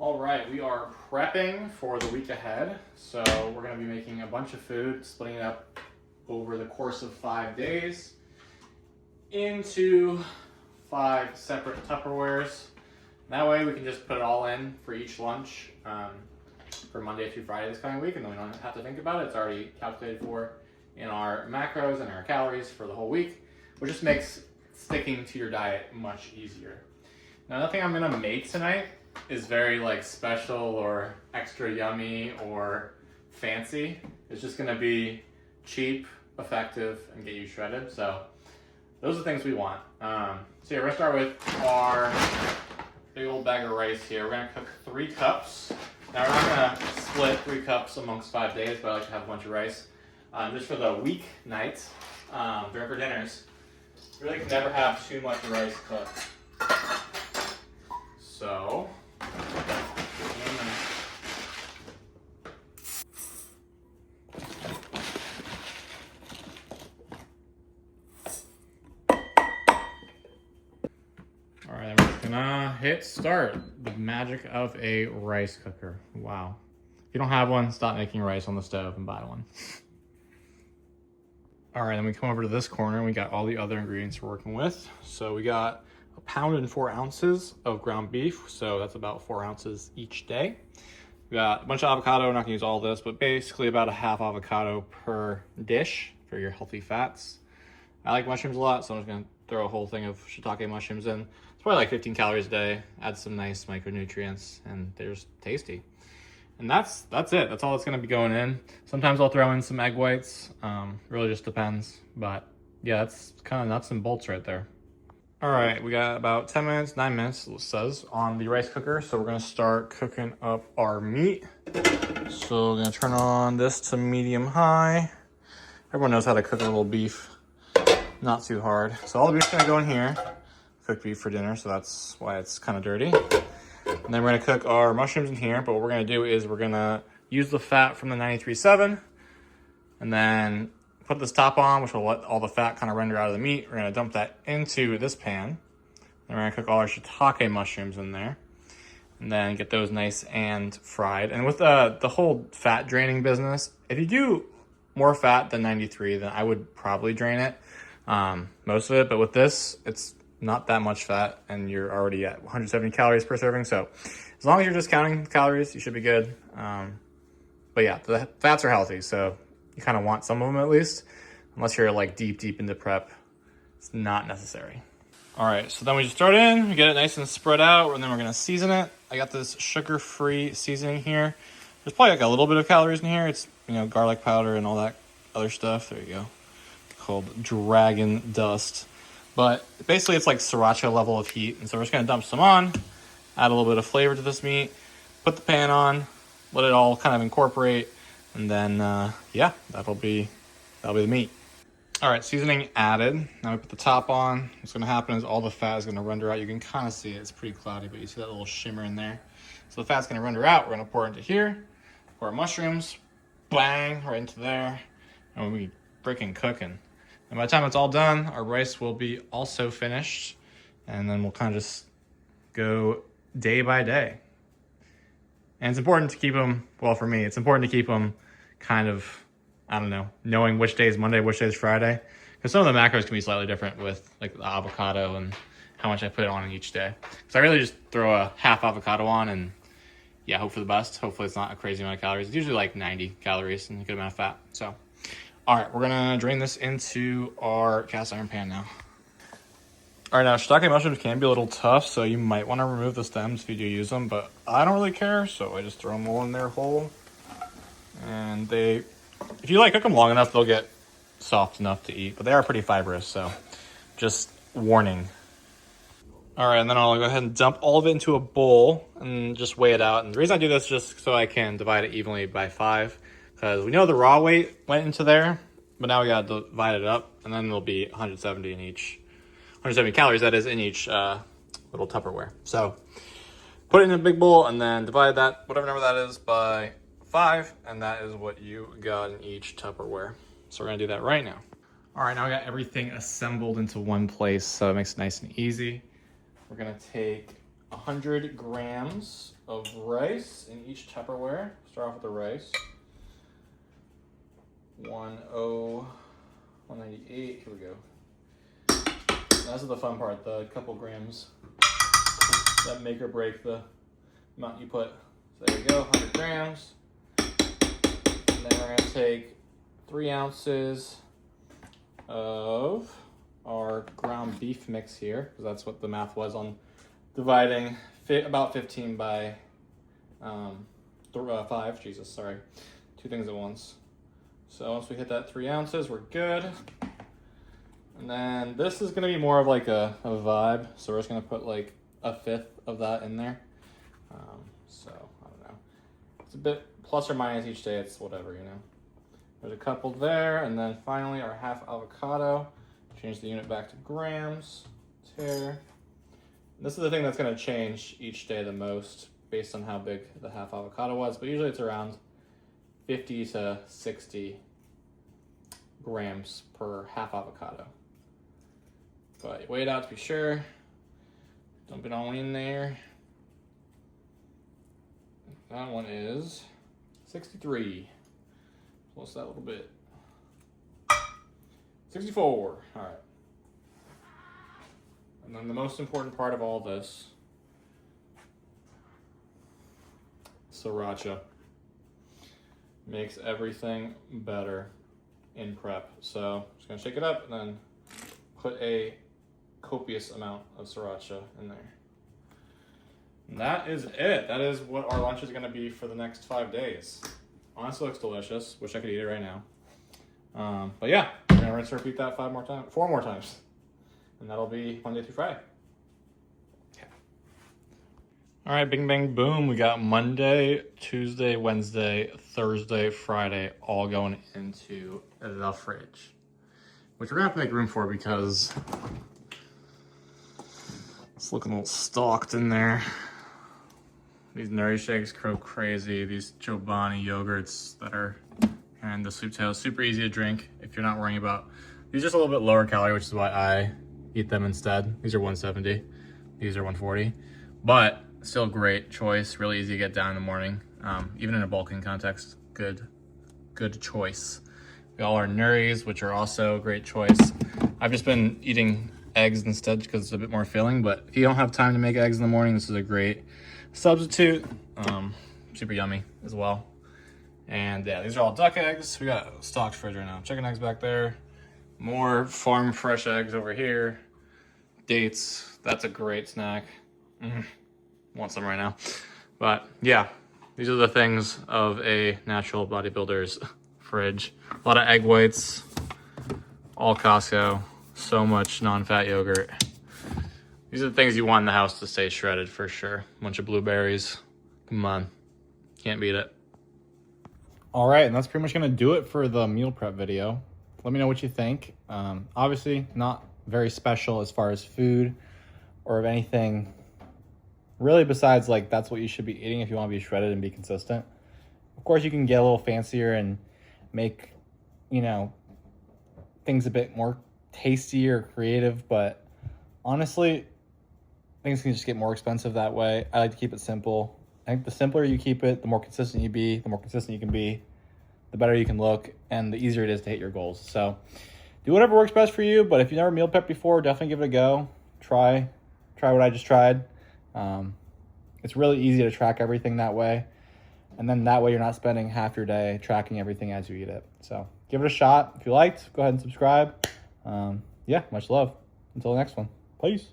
All right, we are prepping for the week ahead. So we're gonna be making a bunch of food, splitting it up over the course of 5 days into 5 separate Tupperwares. That way we can just put it all in for each lunch for Monday through Friday this coming week, and then we don't have to think about it. It's already calculated for in our macros and our calories for the whole week, which just makes sticking to your diet much easier. Now, nothing I'm gonna make tonight is very special or extra yummy or fancy. It's just gonna be cheap, effective, and get you shredded. So those are the things we want. So yeah, we're gonna start with our big old bag of rice here. We're gonna cook 3 cups. Now we're not gonna split 3 cups amongst 5 days, but I like to have a bunch of rice. Just for the week nights, during for dinners, you really can never have too much rice cooked. So, all right, we're gonna hit start. The magic of a rice cooker. Wow. If you don't have one, stop making rice on the stove and buy one. All right, then we come over to this corner and we got all the other ingredients we're working with. So we got 1 pound and 4 ounces of ground beef. So that's about 4 ounces each day. We got a bunch of avocado. We're not gonna use all this, but basically about a half avocado per dish for your healthy fats. I like mushrooms a lot, so I'm just gonna throw a whole thing of shiitake mushrooms in. It's probably like 15 calories a day. Add some nice micronutrients, and they're just tasty. And that's it. That's all that's gonna be going in. Sometimes I'll throw in some egg whites. Really just depends. But yeah, that's kind of nuts and bolts right there. All right, we got about 10 minutes, 9 minutes, it says, on the rice cooker. So we're gonna start cooking up our meat. So we're gonna turn on this to medium high. Everyone knows how to cook a little beef. Not too hard. So all the beef's gonna go in here. Cooked beef for dinner, so that's why it's kind of dirty. And then we're gonna cook our mushrooms in here, but what we're gonna do is we're gonna use the fat from the 93.7 and then put this top on, which will let all the fat kind of render out of the meat. We're gonna dump that into this pan. Then we're gonna cook all our shiitake mushrooms in there and then get those nice and fried. And with the whole fat draining business, if you do more fat than 93, then I would probably drain it, most of it. But with this, it's not that much fat, and you're already at 170 calories per serving. So as long as you're just counting calories, you should be good. But yeah, the fats are healthy, so you kind of want some of them at least, unless you're like deep into prep. It's not necessary. All right, so then we just throw it in, we get it nice and spread out, and then we're gonna season it. I got this sugar-free seasoning here. There's probably like a little bit of calories in here. It's, garlic powder and all that other stuff. There you go. Called Dragon Dust. But basically it's like sriracha level of heat. And so we're just gonna dump some on, add a little bit of flavor to this meat, put the pan on, let it all kind of incorporate, and then yeah, that'll be the meat. All right, seasoning added. Now we put the top on. What's gonna happen is all the fat is gonna render out. You can kind of see it, it's pretty cloudy, but you see that little shimmer in there. So the fat's gonna render out. We're gonna pour into here, pour our mushrooms, bang, right into there, and we'll be freaking cooking. And by the time it's all done, our rice will be also finished, and then we'll kind of just go day by day. And it's important to keep them, well, for me, it's important to keep them kind of, I don't know, knowing which day is Monday, which day is Friday. Because some of the macros can be slightly different with like the avocado and how much I put on in each day. So I really just throw a half avocado on and yeah, hope for the best. Hopefully it's not a crazy amount of calories. It's usually like 90 calories and a good amount of fat. So, all right, we're gonna drain this into our cast iron pan now. All right, now shiitake mushrooms can be a little tough, so you might want to remove the stems if you do use them, but I don't really care, so I just throw them all in there whole. And if you cook them long enough, they'll get soft enough to eat, but they are pretty fibrous, so just warning. All right, and then I'll go ahead and dump all of it into a bowl and just weigh it out. And the reason I do this is just so I can divide it evenly by 5, because we know the raw weight went into there, but now we got to divide it up, and then there'll be 170 in each. 170 calories, that is, in each little Tupperware. So put it in a big bowl and then divide that, whatever number that is, by 5, and that is what you got in each Tupperware. So we're gonna do that right now. All right, now we got everything assembled into one place, so it makes it nice and easy. We're gonna take 100 grams of rice in each Tupperware. Start off with the rice. 198. Here we go. That's the fun part, the couple grams that make or break the amount you put. So there you go, 100 grams. And then we're gonna take 3 ounces of our ground beef mix here, because that's what the math was on dividing about 15 by 5. Jesus, sorry. 2 things at once. So once we hit that 3 ounces, we're good. And then this is gonna be more of like a vibe. So we're just gonna put like 1/5 of that in there. So I don't know. It's a bit plus or minus each day. It's whatever, you know. There's a couple there. And then finally our half avocado. Change the unit back to grams. Here. This is the thing that's gonna change each day the most based on how big the half avocado was. But usually it's around 50 to 60 grams per half avocado. But you weigh it out to be sure. Dump it all in there. That one is 63. Plus that a little bit. 64. All right. And then the most important part of all this, sriracha. Makes everything better in prep. So just gonna shake it up and then put a copious amount of sriracha in there. And that is it. That is what our lunch is gonna be for the next 5 days. Honestly, looks delicious. Wish I could eat it right now. But yeah, we're gonna rinse and repeat that 4 more times. And that'll be Monday through Friday. Okay. All right, bing, bang, boom. We got Monday, Tuesday, Wednesday, Thursday, Friday, all going into the fridge. Which we're gonna have to make room for because it's looking a little stalked in there. These nutty shakes go crazy. These Chobani yogurts that are and the sweet potato, super easy to drink if you're not worrying about. These are just a little bit lower calorie, which is why I eat them instead. These are 170. These are 140. But still great choice. Really easy to get down in the morning. Even in a bulking context, good choice. We got all our Nuris, which are also a great choice. I've just been eating eggs instead because it's a bit more filling, but if you don't have time to make eggs in the morning, this is a great substitute. Super yummy as well. And yeah, these are all duck eggs. We got a stocked fridge right now. Chicken eggs back there. More farm fresh eggs over here. Dates, that's a great snack. Want some right now. But yeah, these are the things of a natural bodybuilder's fridge. A lot of egg whites, all Costco, so much non-fat yogurt. These are the things you want in the house to stay shredded for sure. A bunch of blueberries, come on, can't beat it. All right, and that's pretty much gonna do it for the meal prep video. Let me know what you think. Obviously not very special as far as food or of anything really besides like that's what you should be eating if you want to be shredded and be consistent. Of course, you can get a little fancier and make, you know, things a bit more tasty or creative, but honestly, things can just get more expensive that way. I like to keep it simple. I think the simpler you keep it, the more consistent you be, the more consistent you can be, the better you can look, and the easier it is to hit your goals. So do whatever works best for you, but if you've never meal prepped before, definitely give it a go. Try what I just tried. It's really easy to track everything that way. And then that way you're not spending half your day tracking everything as you eat it. So give it a shot. If you liked, go ahead and subscribe. Yeah, much love. Until the next one. Peace.